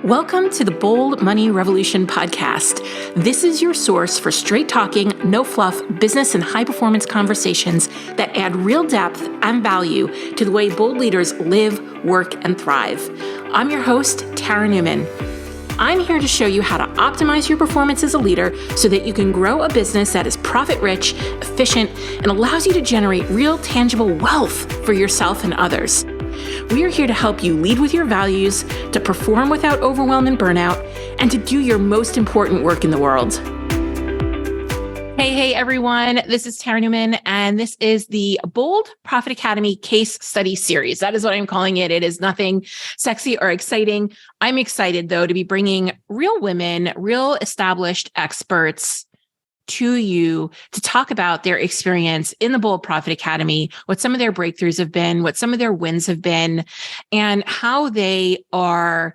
Welcome to the Bold Money Revolution podcast. This is your source for straight talking, no fluff, business and high performance conversations that add real depth and value to the way bold leaders live, work, and thrive. I'm your host, Tara Newman. I'm here to show you how to optimize your performance as a leader so that you can grow a business that is profit-rich, efficient, and allows you to generate real, tangible wealth for yourself and others. We are here to help you lead with your values, to perform without overwhelm and burnout, and to do your most important work in the world. Hey, everyone. This is Tara Newman, and this is the Bold Profit Academy Case Study Series. That is what I'm calling it. It is nothing sexy or exciting. I'm excited, though, to be bringing real women, real established experts to you to talk about their experience in the Bold Profit Academy, what some of their breakthroughs have been, what some of their wins have been, and how they are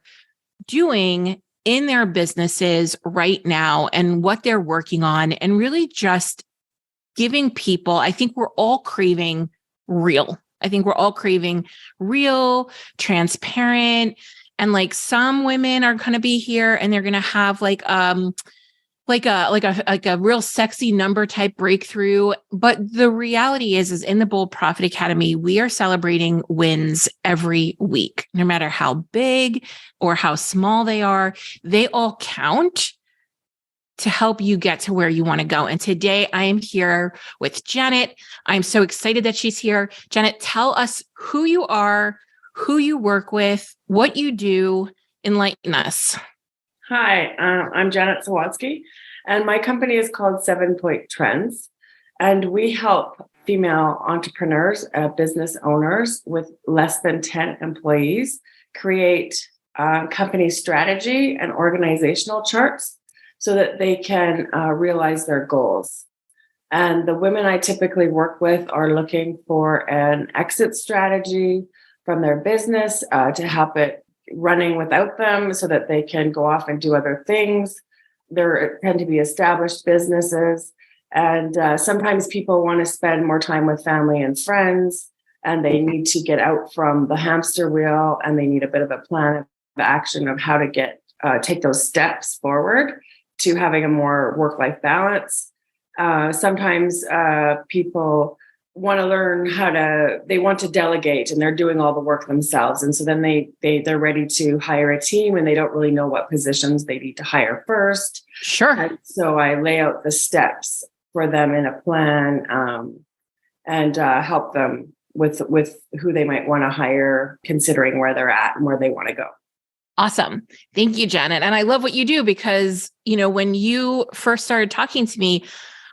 doing in their businesses right now and what they're working on, and really just giving people, I think we're all craving real. I think we're all craving real, transparent, and like some women are going to be here and they're going to have like a real sexy number type breakthrough. But the reality is in the Bold Profit Academy, we are celebrating wins every week, no matter how big or how small they are. They all count to help you get to where you want to go. And today I am here with Janet. I'm so excited that she's here. Janet, tell us who you are, who you work with, what you do. Enlighten us. Hi, I'm Janet Sawatsky, and my company is called 7 Point Trends, and we help female entrepreneurs, business owners with less than 10 employees create company strategy and organizational charts so that they can realize their goals. And the women I typically work with are looking for an exit strategy from their business to help it running without them so that they can go off and do other things. There tend to be established businesses, and sometimes people want to spend more time with family and friends, and they need to get out from the hamster wheel, and they need a bit of a plan of action of how to take those steps forward to having a more work-life balance. Sometimes people want to learn they want to delegate, and they're doing all the work themselves. And so then they're ready to hire a team, and they don't really know what positions they need to hire first. Sure. And so I lay out the steps for them in a plan, and help them with who they might want to hire, considering where they're at and where they want to go. Awesome. Thank you, Janet. And I love what you do because, when you first started talking to me,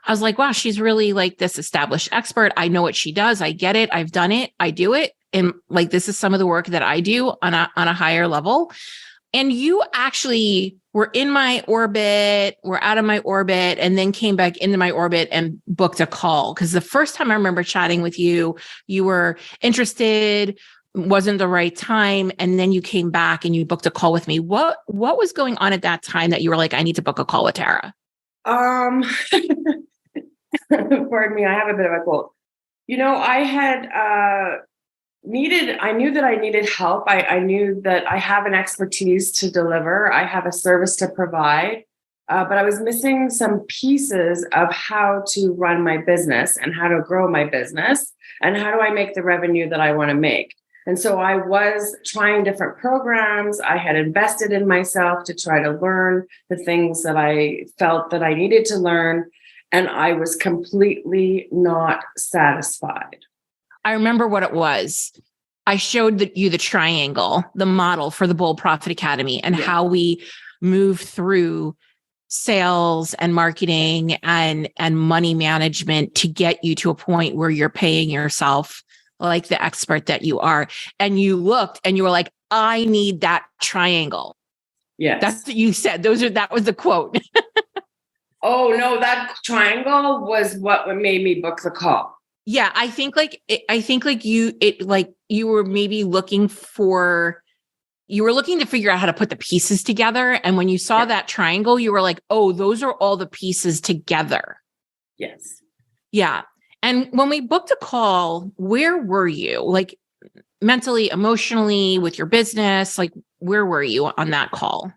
I was like, wow, she's really like this established expert. I know what she does. I get it. I've done it. I do it. And like, this is some of the work that I do on a higher level. And you actually were in my orbit, were out of my orbit, and then came back into my orbit and booked a call. Because the first time I remember chatting with you, you were interested, wasn't the right time. And then you came back and you booked a call with me. What was going on at that time that you were like, I need to book a call with Tara? Pardon me, I have a bit of a cold. I had I knew that I needed help. I knew that I have an expertise to deliver. I have a service to provide, but I was missing some pieces of how to run my business and how to grow my business and how do I make the revenue that I want to make. And so I was trying different programs. I had invested in myself to try to learn the things that I felt that I needed to learn. And I was completely not satisfied. I remember what it was. I showed you the triangle, the model for the Bold Profit Academy, and how we move through sales and marketing and money management to get you to a point where you're paying yourself like the expert that you are. And you looked and you were like, I need that triangle. Yes. That's what you said. That was the quote. Oh, no, that triangle was what made me book the call. Yeah, I think you were maybe looking to figure out how to put the pieces together. And when you saw that triangle, you were like, oh, those are all the pieces together. Yes. Yeah. And when we booked a call, where were you? Like mentally, emotionally, with your business? Like, where were you on that call?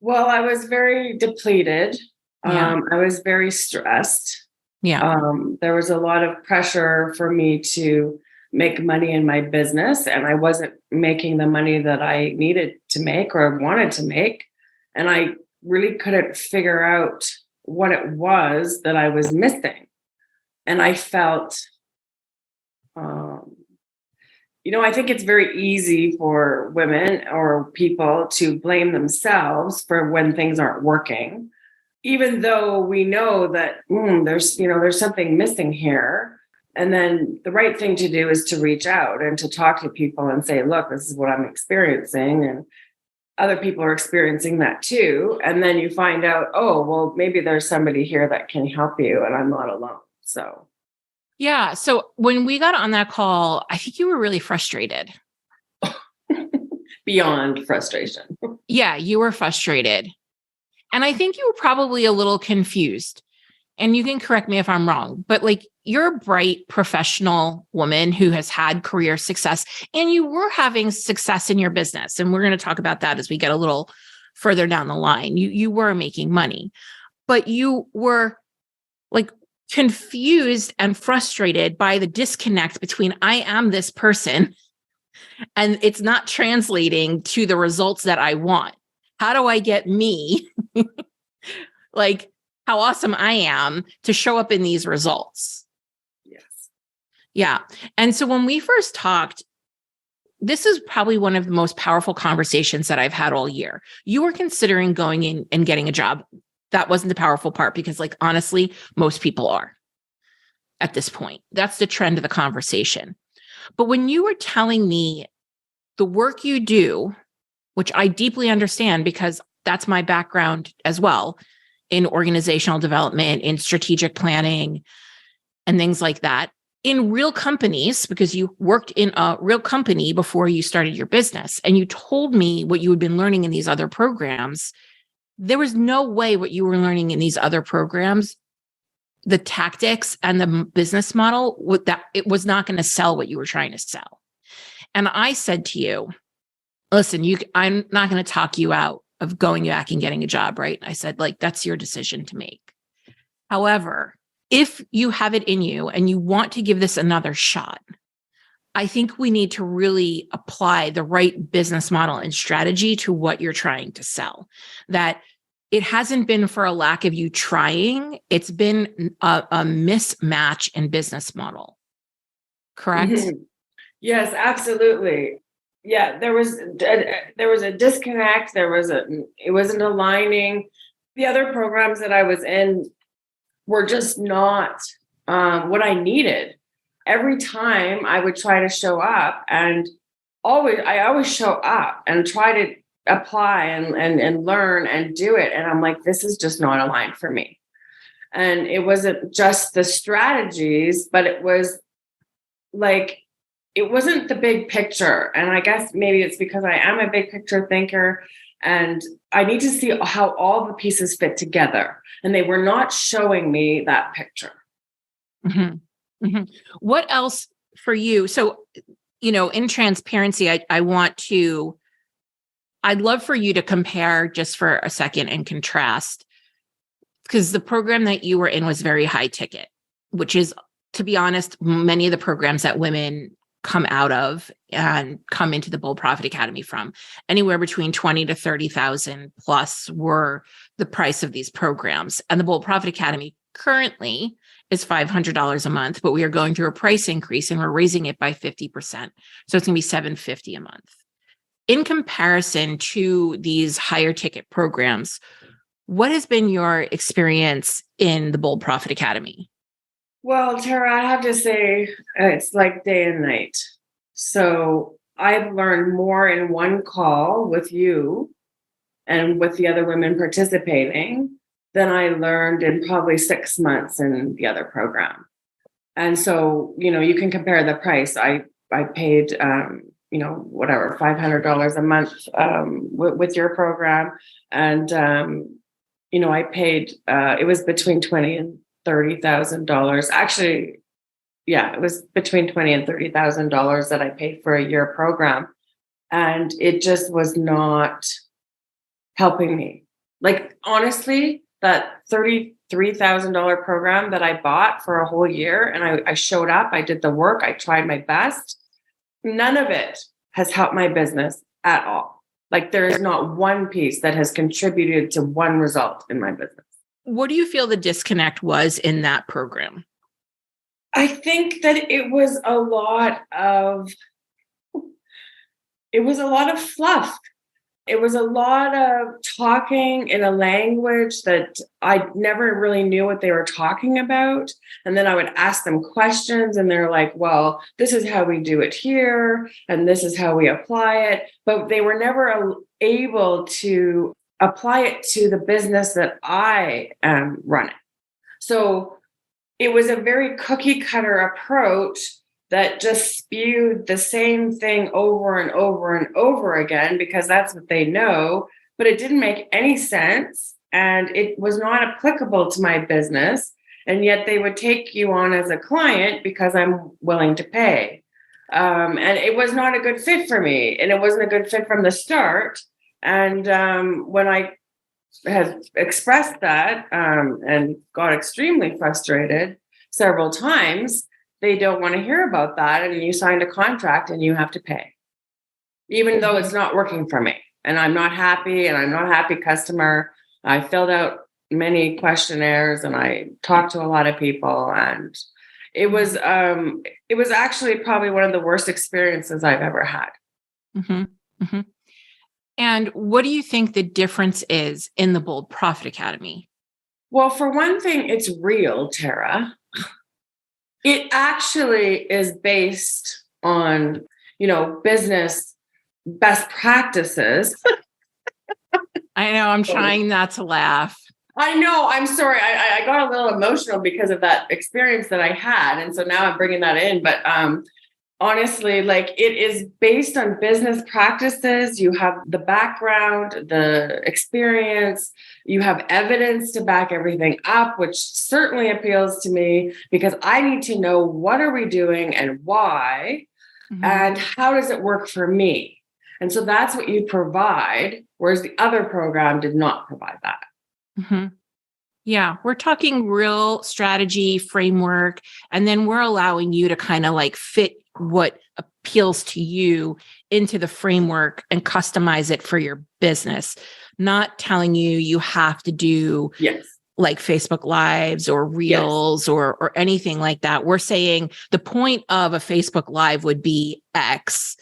Well, I was very depleted. Yeah. I was very stressed. Yeah. There was a lot of pressure for me to make money in my business, and I wasn't making the money that I needed to make or wanted to make. And I really couldn't figure out what it was that I was missing. And I felt, I think it's very easy for women or people to blame themselves for when things aren't working, even though we know that there's something missing here. And then the right thing to do is to reach out and to talk to people and say, look, this is what I'm experiencing. And other people are experiencing that too. And then you find out, oh, well, maybe there's somebody here that can help you and I'm not alone. So. Yeah. So when we got on that call, I think you were really frustrated. Beyond frustration. Yeah, you were frustrated. And I think you were probably a little confused. And you can correct me if I'm wrong, but like you're a bright professional woman who has had career success and you were having success in your business. And we're going to talk about that as we get a little further down the line. You were making money, but you were like confused and frustrated by the disconnect between I am this person and it's not translating to the results that I want. How do I get me like how awesome I am to show up in these results? Yes. Yeah. And so when we first talked, this is probably one of the most powerful conversations that I've had all year. You were considering going in and getting a job. That wasn't the powerful part because, like, honestly, most people are at this point. That's the trend of the conversation. But when you were telling me the work you do, which I deeply understand because that's my background as well in organizational development, in strategic planning, and things like that, in real companies, because you worked in a real company before you started your business, and you told me what you had been learning in these other programs. There was no way what you were learning in these other programs, the tactics and the business model, that it was not going to sell what you were trying to sell. And I said to you, listen, I'm not going to talk you out of going back and getting a job, right? I said, like, that's your decision to make. However, if you have it in you and you want to give this another shot, I think we need to really apply the right business model and strategy to what you're trying to sell. That it hasn't been for a lack of you trying. It's been a mismatch in business model. Correct? Mm-hmm. Yes, absolutely. Yeah, there was a disconnect. It wasn't aligning. The other programs that I was in were just not what I needed. Every time I would try to show up, and I always show up and try to apply and learn and do it. And I'm like, this is just not aligned for me. And it wasn't just the strategies, but it was like, it wasn't the big picture. And I guess maybe it's because I am a big picture thinker and I need to see how all the pieces fit together. And they were not showing me that picture. Mm-hmm. Mm-hmm. What else for you? So, in transparency, I'd love for you to compare just for a second and contrast, because the program that you were in was very high ticket, which is, to be honest, many of the programs that women come out of and come into the Bold Profit Academy from, anywhere between 20 to 30,000 plus were the price of these programs. And the Bold Profit Academy currently is $500 a month, but we are going through a price increase and we're raising it by 50%. So it's going to be $750 a month. In comparison to these higher ticket programs, what has been your experience in the Bold Profit Academy? Well, Tara, I have to say it's like day and night. So I've learned more in one call with you and with the other women participating than I learned in probably 6 months in the other program. And so, you can compare the price. I paid, whatever, $500 a month with your program. And, I paid, it was between $20,000 and $30,000. Actually, yeah, it was between $20,000 and $30,000 that I paid for a year program. And it just was not helping me. Like, honestly, that $33,000 program that I bought for a whole year, and I showed up, I did the work, I tried my best. None of it has helped my business at all. Like, there is not one piece that has contributed to one result in my business. What do you feel the disconnect was in that program? I think that it was a lot of fluff. It was a lot of talking in a language that I never really knew what they were talking about. And then I would ask them questions and they're like, well, this is how we do it here. And this is how we apply it. But they were never able to apply it to the business that I am running. So it was a very cookie cutter approach that just spewed the same thing over and over and over again because that's what they know, but it didn't make any sense and it was not applicable to my business. And yet they would take you on as a client because I'm willing to pay. And it was not a good fit for me, and it wasn't a good fit from the start. And when I had expressed that and got extremely frustrated several times, they don't want to hear about that. And you signed a contract and you have to pay, even though it's not working for me. And I'm not happy and I'm not a happy customer. I filled out many questionnaires and I talked to a lot of people. And it was actually probably one of the worst experiences I've ever had. Mm-hmm. Mm-hmm. And what do you think the difference is in the Bold Profit Academy? Well, for one thing, it's real, Tara. It actually is based on, business best practices. I know, I'm trying not to laugh. I know, I'm sorry. I got a little emotional because of that experience that I had. And so now I'm bringing that in. But honestly, like, it is based on business practices. You have the background, the experience, you have evidence to back everything up, which certainly appeals to me because I need to know what are we doing and why, and how does it work for me? And so that's what you provide, whereas the other program did not provide that. Mm-hmm. Yeah, we're talking real strategy, framework, and then we're allowing you to kind of like fit what appeals to you into the framework and customize it for your business. Not telling you have to do like Facebook Lives or Reels or anything like that. We're saying the point of a Facebook Live would be X.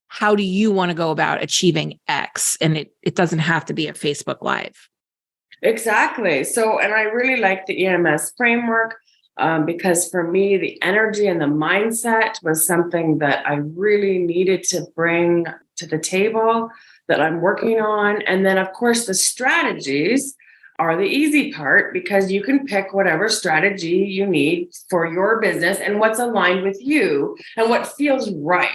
How do you want to go about achieving X? And it doesn't have to be a Facebook Live. Exactly. So, and I really like the EMS framework because for me, the energy and the mindset was something that I really needed to bring to the table that I'm working on. And then, of course, the strategies are the easy part because you can pick whatever strategy you need for your business and what's aligned with you and what feels right.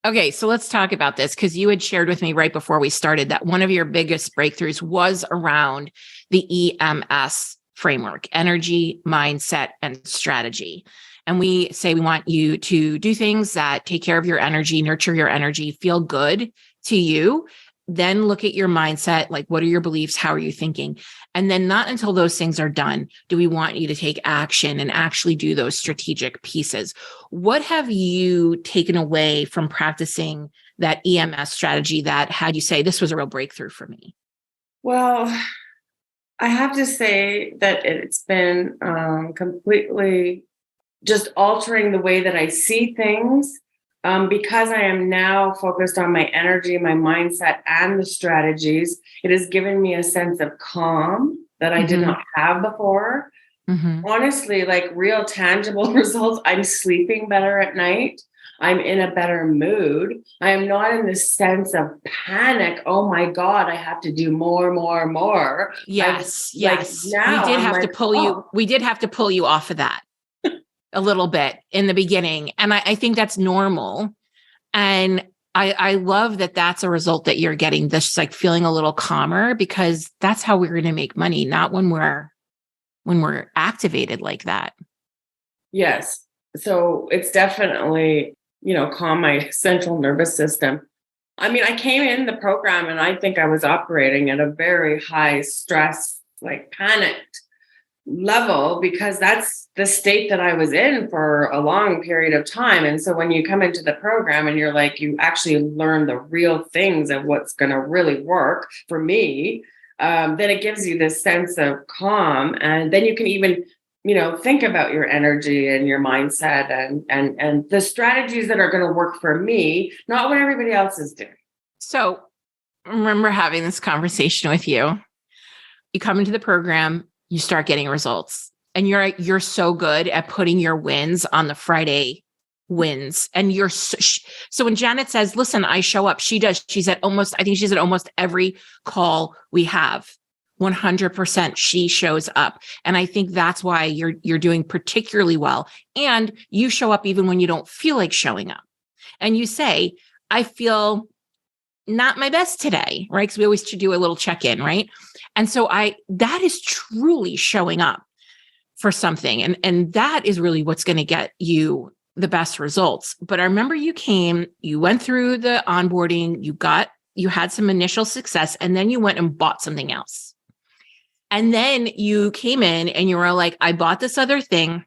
Okay, so let's talk about this because you had shared with me right before we started that one of your biggest breakthroughs was around the EMS framework, energy, mindset, and strategy. And we say we want you to do things that take care of your energy, nurture your energy, feel good to you. Then look at your mindset, like what are your beliefs? How are you thinking? And then not until those things are done do we want you to take action and actually do those strategic pieces. What have you taken away from practicing that EMS strategy that had you say, this was a real breakthrough for me? Well, I have to say that it's been completely just altering the way that I see things. Because I am now focused on my energy, my mindset, and the strategies, it has given me a sense of calm that I did not have before. Honestly, like real tangible results. I'm sleeping better at night. I'm in a better mood. I am not in this sense of panic. Oh my God, I have to do more. Yes. Now We did have to pull you off of that a little bit in the beginning. And I think that's normal. And I love that that's a result that you're getting, this like feeling a little calmer, because that's how we're going to make money, not when we're activated like that. Yes. So it's definitely, calm my central nervous system. I mean, I came in the program and I think I was operating at a very high stress, like panicked level, because that's the state that I was in for a long period of time. And so when you come into the program and you're like, you actually learn the real things of what's going to really work for me, then it gives you this sense of calm. And then you can even, think about your energy and your mindset and the strategies that are going to work for me, not what everybody else is doing. So I remember having this conversation with you. You come into the program, you start getting results, and you're so good at putting your wins on the Friday wins. And you're so when Janet says, listen, I show up, she does. She's at almost every call we have. 100% she shows up. And I think that's why you're doing particularly well. And you show up even when you don't feel like showing up. And you say, I feel not my best today, right? Because we always should do a little check-in, right? And so that is truly showing up for something. And that is really what's going to get you the best results. But I remember you came, you went through the onboarding, you had some initial success, and then you went and bought something else. And then you came in and you were like, I bought this other thing.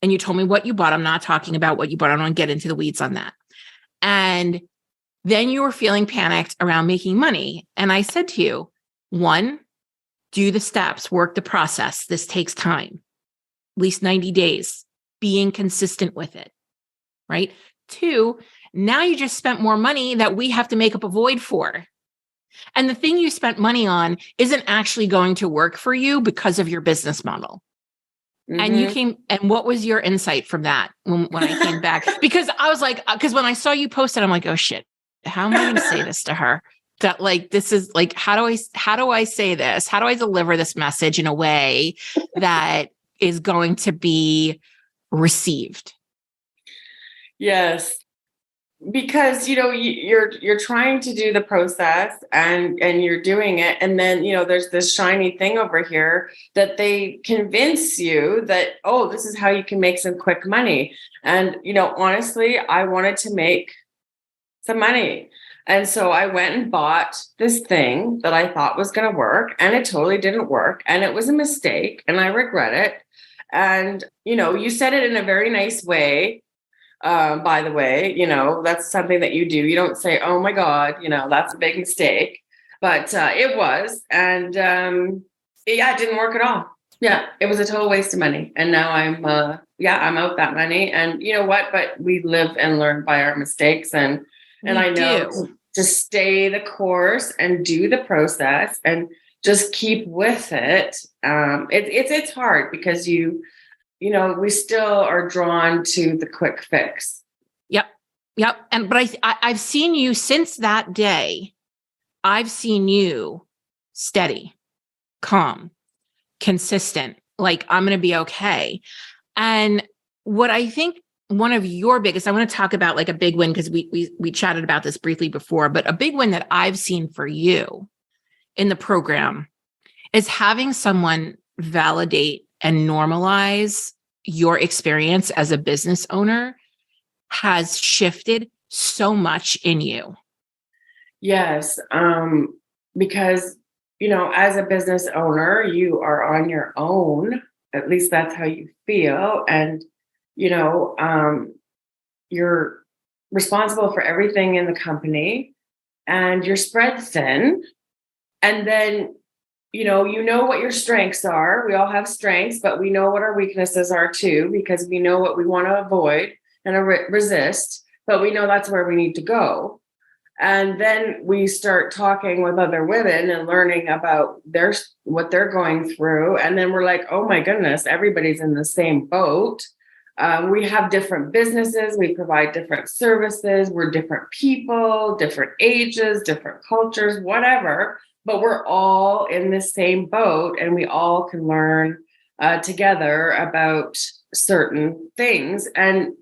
And you told me what you bought. I'm not talking about what you bought. I don't want to get into the weeds on that. And then you were feeling panicked around making money. And I said to you, 1, do the steps, work the process. This takes time, at least 90 days, being consistent with it, right? 2, now you just spent more money that we have to make up a void for. And the thing you spent money on isn't actually going to work for you because of your business model. Mm-hmm. And you came, and what was your insight from that when I came back? Because I was like, because when I saw you post it, I'm like, oh shit, how am I going to say this to her? That like, this is like, how do I say this? How do I deliver this message in a way that is going to be received? Yes. Because, you're trying to do the process and you're doing it. And then, there's this shiny thing over here that they convince you that, oh, this is how you can make some quick money. And, honestly, I wanted to make some money. And so I went and bought this thing that I thought was going to work, and it totally didn't work. And it was a mistake, and I regret it. And, you said it in a very nice way. By the way, that's something that you do. You don't say, oh my God, that's a big mistake, but it was. And it didn't work at all. Yeah, it was a total waste of money. And now I'm out that money. And you know what? But we live and learn by our mistakes. And I know to stay the course and do the process and just keep with it. It's hard because we still are drawn to the quick fix. Yep. But I've seen you since that day. I've seen you steady, calm, consistent, like I'm going to be okay. And what I think one of your biggest, I want to talk about like a big win, because we chatted about this briefly before, but a big win that I've seen for you in the program is having someone validate and normalize your experience as a business owner has shifted so much in you. Yes. Because, as a business owner, you are on your own. At least that's how you feel. And, you're responsible for everything in the company, and you're spread thin. And then you know what your strengths are. We all have strengths, but we know what our weaknesses are too, because we know what we want to avoid and resist, but we know that's where we need to go. And then we start talking with other women and learning about what they're going through. And then we're like, oh my goodness, everybody's in the same boat. We have different businesses. We provide different services. We're different people, different ages, different cultures, whatever. But we're all in the same boat, and we all can learn together about certain things. And,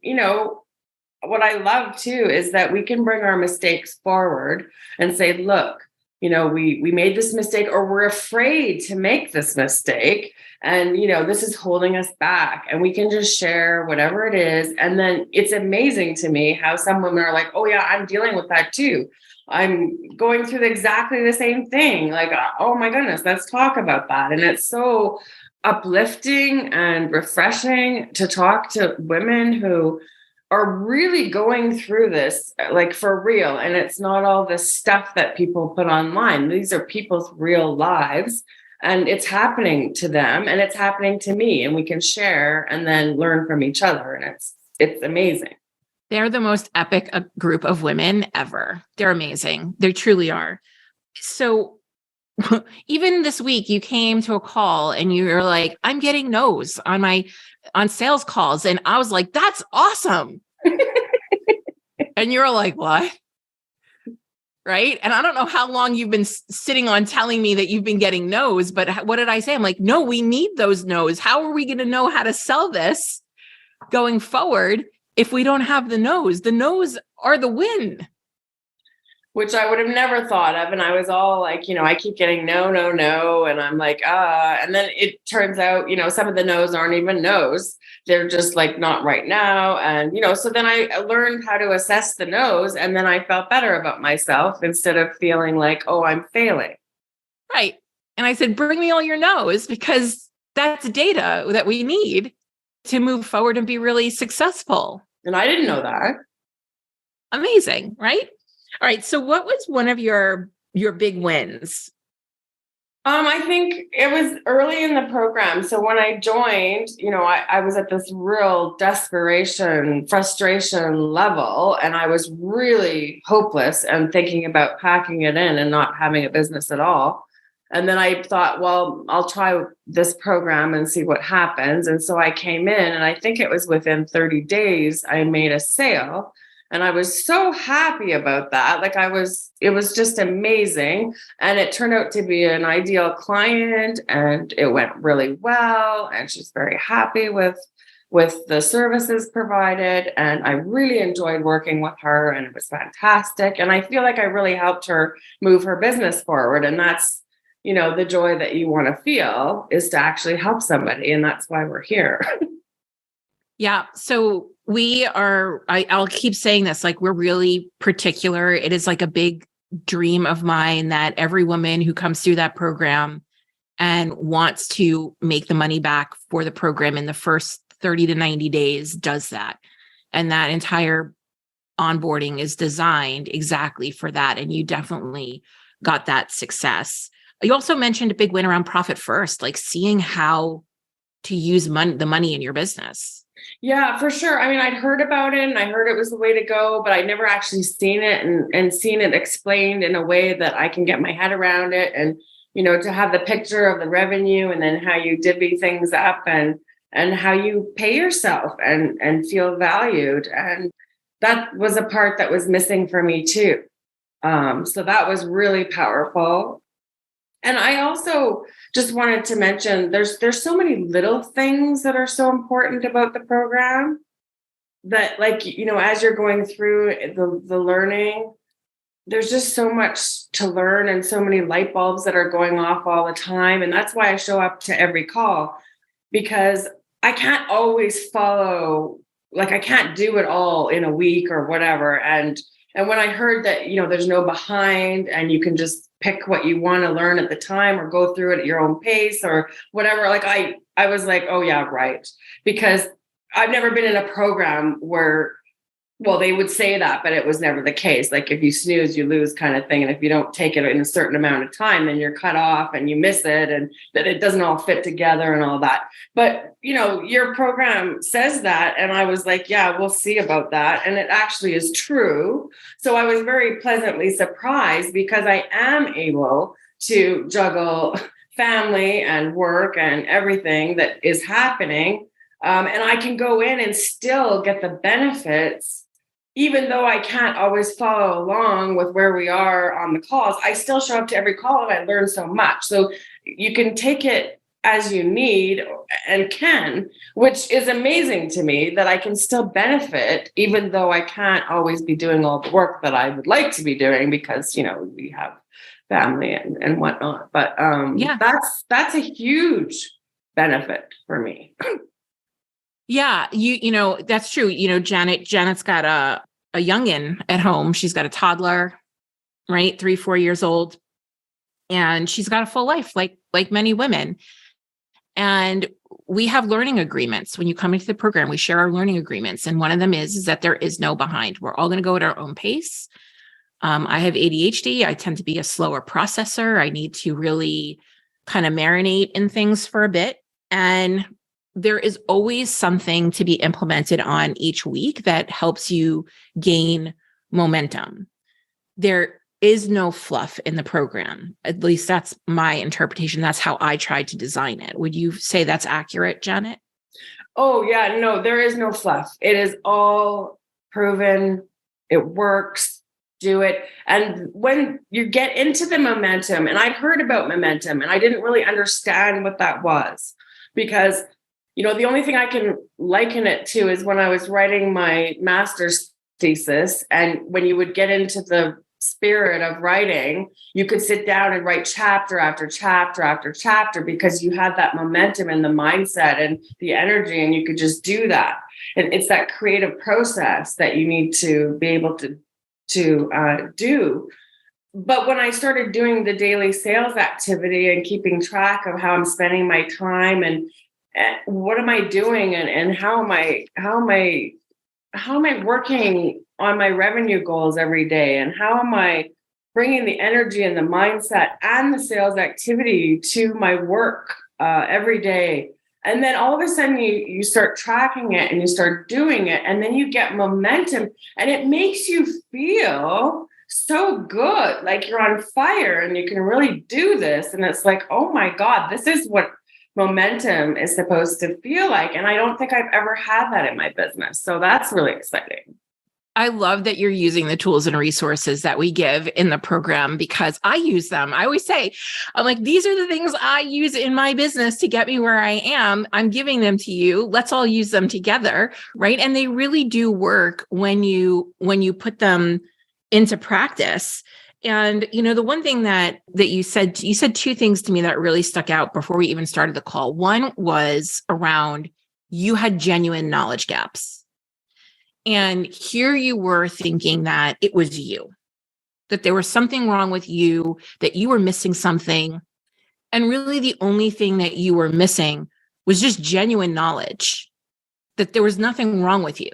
what I love too is that we can bring our mistakes forward and say, look, we made this mistake, or we're afraid to make this mistake. And, this is holding us back, and we can just share whatever it is. And then it's amazing to me how some women are like, oh yeah, I'm dealing with that too. I'm going through exactly the same thing. Like, oh my goodness, let's talk about that. And it's so uplifting and refreshing to talk to women who are really going through this, like for real. And it's not all this stuff that people put online. These are people's real lives, and it's happening to them, and it's happening to me, and we can share and then learn from each other. And it's amazing. They're the most epic group of women ever. They're amazing. They truly are. So even this week, you came to a call and you were like, I'm getting no's on sales calls. And I was like, that's awesome. And you're like, what? Right. And I don't know how long you've been sitting on telling me that you've been getting no's, but what did I say? I'm like, no, we need those no's. How are we going to know how to sell this going forward if we don't have the no's? The no's are the win. Which I would have never thought of. And I was all like, I keep getting no, no, no. And I'm like, and then it turns out, some of the no's aren't even no's. They're just like, not right now. And, so then I learned how to assess the no's. And then I felt better about myself instead of feeling like, oh, I'm failing. Right. And I said, bring me all your no's, because that's data that we need to move forward and be really successful. And I didn't know that. Amazing. Right. All right. So what was one of your big wins? I think it was early in the program. So when I joined, I was at this real desperation, frustration level, and I was really hopeless and thinking about packing it in and not having a business at all. And then I thought, well, I'll try this program and see what happens. And so I came in, and I think it was within 30 days, I made a sale. And I was so happy about that. It was just amazing. And it turned out to be an ideal client, and it went really well. And she's very happy with the services provided. And I really enjoyed working with her, and it was fantastic. And I feel like I really helped her move her business forward. And that's, the joy that you want to feel, is to actually help somebody. And that's why we're here. Yeah. So I'll keep saying this, like, we're really particular. It is like a big dream of mine that every woman who comes through that program and wants to make the money back for the program in the first 30 to 90 days does that. And that entire onboarding is designed exactly for that. And you definitely got that success. You also mentioned a big win around profit first, like seeing how to use the money in your business. Yeah, for sure. I mean, I'd heard about it, and I heard it was the way to go, but I'd never actually seen it and seen it explained in a way that I can get my head around it. And, to have the picture of the revenue, and then how you divvy things up, and how you pay yourself and feel valued. And that was a part that was missing for me too. So that was really powerful. And I also just wanted to mention, there's so many little things that are so important about the program that, like, as you're going through the learning, there's just so much to learn, and so many light bulbs that are going off all the time. And that's why I show up to every call, because I can't always follow, like, I can't do it all in a week or whatever. And when I heard that, there's no behind, and you can just pick what you want to learn at the time, or go through it at your own pace or whatever, like, I was like, oh yeah, right. Because I've never been in a program where, well, they would say that, but it was never the case. Like, if you snooze, you lose kind of thing. And if you don't take it in a certain amount of time, then you're cut off and you miss it, and that it doesn't all fit together and all that. But, your program says that. And I was like, yeah, we'll see about that. And it actually is true. So I was very pleasantly surprised, because I am able to juggle family and work and everything that is happening. And I can go in and still get the benefits. Even though I can't always follow along with where we are on the calls, I still show up to every call, and I learn so much. So you can take it as you need and can, which is amazing to me that I can still benefit, even though I can't always be doing all the work that I would like to be doing because, we have family and whatnot. But that's a huge benefit for me. Yeah, that's true. Janet's got a youngin at home. She's got a toddler, right? 3-4 years old. And she's got a full life, like many women. And we have learning agreements. When you come into the program, we share our learning agreements. And one of them is that there is no behind. We're all going to go at our own pace. I have ADHD. I tend to be a slower processor. I need to really kind of marinate in things for a bit. And there is always something to be implemented on each week that helps you gain momentum. There is no fluff in the program. At least that's my interpretation. That's how I tried to design it. Would you say that's accurate, Janet? Oh, yeah. No, there is no fluff. It is all proven. It works. Do it. And when you get into the momentum, and I'd heard about momentum and I didn't really understand what that was because, the only thing I can liken it to is when I was writing my master's thesis. And when you would get into the spirit of writing, you could sit down and write chapter after chapter after chapter because you had that momentum and the mindset and the energy, and you could just do that. And it's that creative process that you need to be able to do. But when I started doing the daily sales activity and keeping track of how I'm spending my time and what am I doing and how am I working on my revenue goals every day, and how am I bringing the energy and the mindset and the sales activity to my work every day. And then all of a sudden you start tracking it and you start doing it, and then you get momentum, and it makes you feel so good, like you're on fire and you can really do this. And it's like, oh my God, this is what momentum is supposed to feel like. And I don't think I've ever had that in my business. So that's really exciting. I love that you're using the tools and resources that we give in the program because I use them. I always say, I'm like, these are the things I use in my business to get me where I am. I'm giving them to you. Let's all use them together, right? And they really do work when you put them into practice. And, the one thing that you said 2 things to me that really stuck out before we even started the call. One was around you had genuine knowledge gaps. And here you were thinking that it was you, that there was something wrong with you, that you were missing something. And really the only thing that you were missing was just genuine knowledge, that there was nothing wrong with you.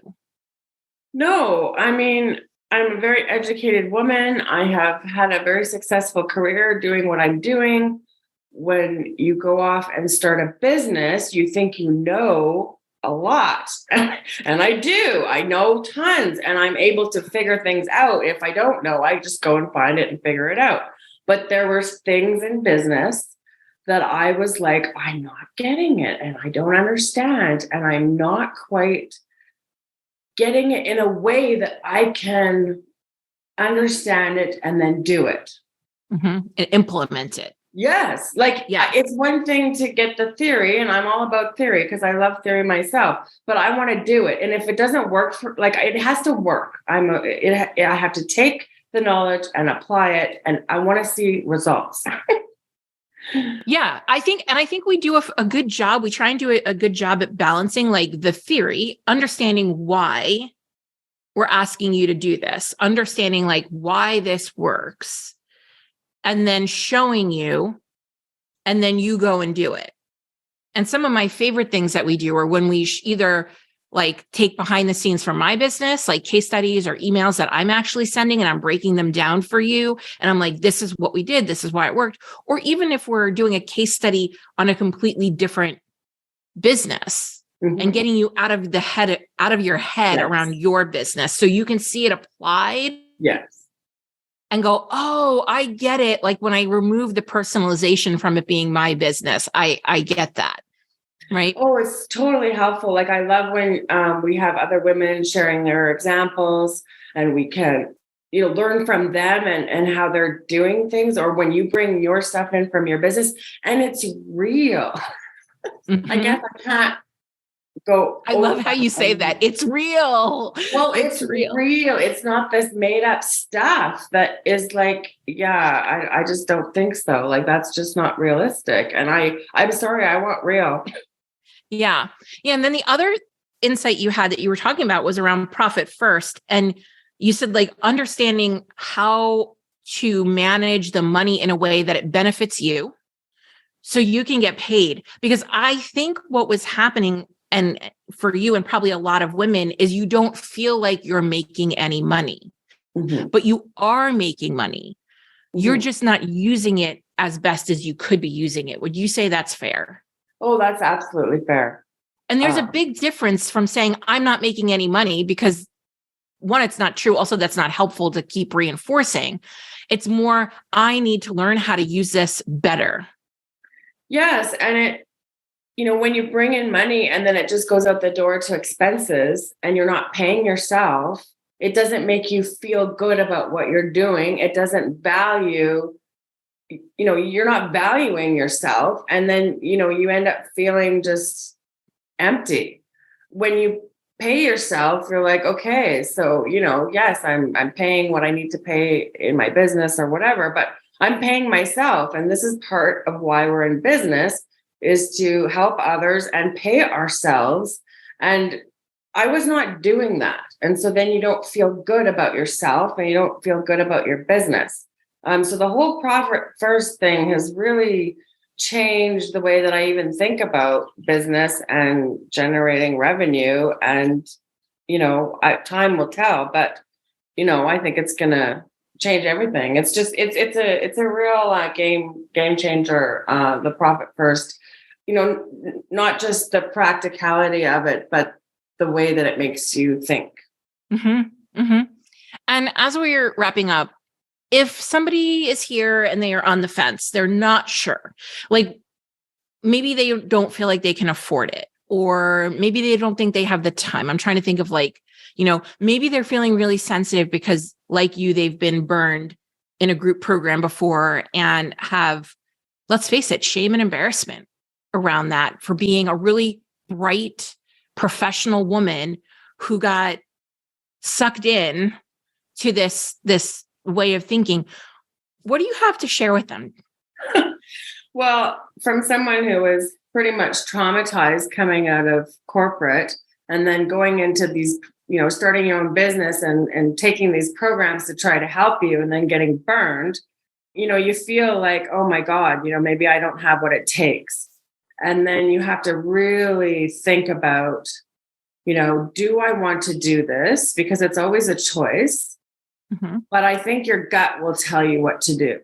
No, I mean, I'm a very educated woman. I have had a very successful career doing what I'm doing. When you go off and start a business, you think you know a lot. And I do. I know tons, and I'm able to figure things out. If I don't know, I just go and find it and figure it out. But there were things in business that I was like, I'm not getting it, and I don't understand, and I'm not quite getting it in a way that I can understand it and then do it. And implement it. Yes. It's one thing to get the theory, and I'm all about theory because I love theory myself, but I want to do it. And if it doesn't work it has to work. I have to take the knowledge and apply it, and I want to see results. Yeah, I think we do a good job. We try and do a good job at balancing like the theory, understanding why we're asking you to do this, understanding like why this works, and then showing you, and then you go and do it. And some of my favorite things that we do are when we either like take behind the scenes from my business, like case studies or emails that I'm actually sending, and I'm breaking them down for you. And I'm like, this is what we did. This is why it worked. Or even if we're doing a case study on a completely different business and getting you out of your head Yes. around your business so you can see it applied. Yes. And go, oh, I get it. Like when I remove the personalization from it being my business, I get that. Right. Oh, it's totally helpful. Like I love when we have other women sharing their examples, and we can, learn from them and how they're doing things, or when you bring your stuff in from your business and it's real. I guess I can't go. I love how you say that. It's real. Well, it's real. It's not this made up stuff that is like, yeah, I just don't think so. Like, that's just not realistic. And I'm sorry, I want real. Yeah. Yeah. And then the other insight you had that you were talking about was around profit first. And you said like understanding how to manage the money in a way that it benefits you so you can get paid. Because I think what was happening, and for you and probably a lot of women, is you don't feel like you're making any money, but you are making money. You're just not using it as best as you could be using it. Would you say that's fair? Oh, that's absolutely fair. And there's a big difference from saying I'm not making any money, because one, it's not true. Also, that's not helpful to keep reinforcing. It's more, I need to learn how to use this better. Yes. And when you bring in money and then it just goes out the door to expenses and you're not paying yourself, it doesn't make you feel good about what you're doing. It doesn't value, you're not valuing yourself. And then, you end up feeling just empty. When you pay yourself, you're like, okay, so, yes, I'm paying what I need to pay in my business or whatever, but I'm paying myself. And this is part of why we're in business, is to help others and pay ourselves. And I was not doing that. And so then you don't feel good about yourself and you don't feel good about your business. So the whole profit first thing has really changed the way that I even think about business and generating revenue. And, time will tell, but, I think it's going to change everything. It's just, it's a real game changer, the profit first, not just the practicality of it, but the way that it makes you think. And as we're wrapping up, if somebody is here and they are on the fence, they're not sure, like maybe they don't feel like they can afford it, or maybe they don't think they have the time. I'm trying to think of maybe they're feeling really sensitive because like you, they've been burned in a group program before and have, let's face it, shame and embarrassment around that for being a really bright professional woman who got sucked in to this way of thinking. What do you have to share with them? Well, from someone who was pretty much traumatized coming out of corporate and then going into these, starting your own business and taking these programs to try to help you and then getting burned, you feel like, oh my God, maybe I don't have what it takes. And then you have to really think about, do I want to do this? Because it's always a choice. But I think your gut will tell you what to do.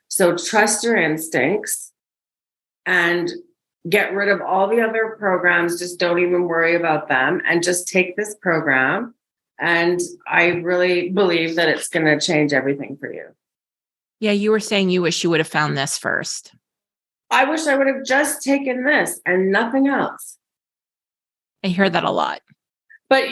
So trust your instincts and get rid of all the other programs. Just don't even worry about them and just take this program. And I really believe that it's going to change everything for you. Yeah, you were saying you wish you would have found this first. I wish I would have just taken this and nothing else. I hear that a lot. But,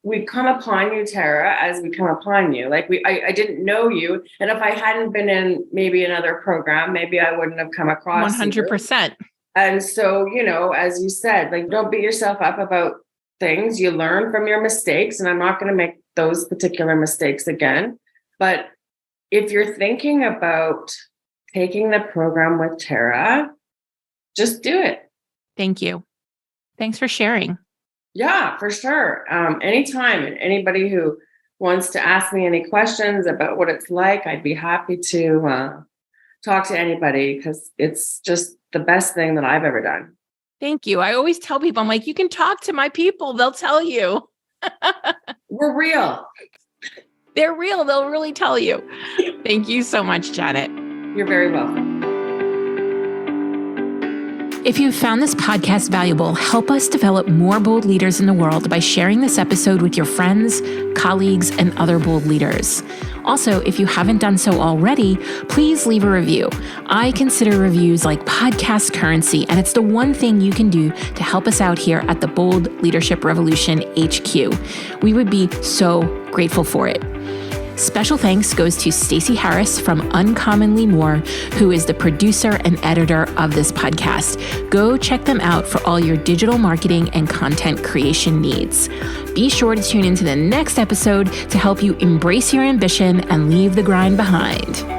we come upon you, Tara, as we come upon you. Like I didn't know you. And if I hadn't been in maybe another program, maybe I wouldn't have come across 100%. You. And so, as you said, like, don't beat yourself up about things. You learn from your mistakes. And I'm not going to make those particular mistakes again. But if you're thinking about taking the program with Tara, just do it. Thank you. Thanks for sharing. Yeah, for sure. Anytime. And anybody who wants to ask me any questions about what it's like, I'd be happy to talk to anybody, because it's just the best thing that I've ever done. Thank you. I always tell people, I'm like, you can talk to my people. They'll tell you. We're real. They're real. They'll really tell you. Thank you so much, Janet. You're very welcome. If you found this podcast valuable, help us develop more bold leaders in the world by sharing this episode with your friends, colleagues, and other bold leaders. Also, if you haven't done so already, please leave a review. I consider reviews like podcast currency, and it's the one thing you can do to help us out here at the Bold Leadership Revolution HQ. We would be so grateful for it. Special thanks goes to Stacey Harris from Uncommonly More, who is the producer and editor of this podcast. Go check them out for all your digital marketing and content creation needs. Be sure to tune into the next episode to help you embrace your ambition and leave the grind behind.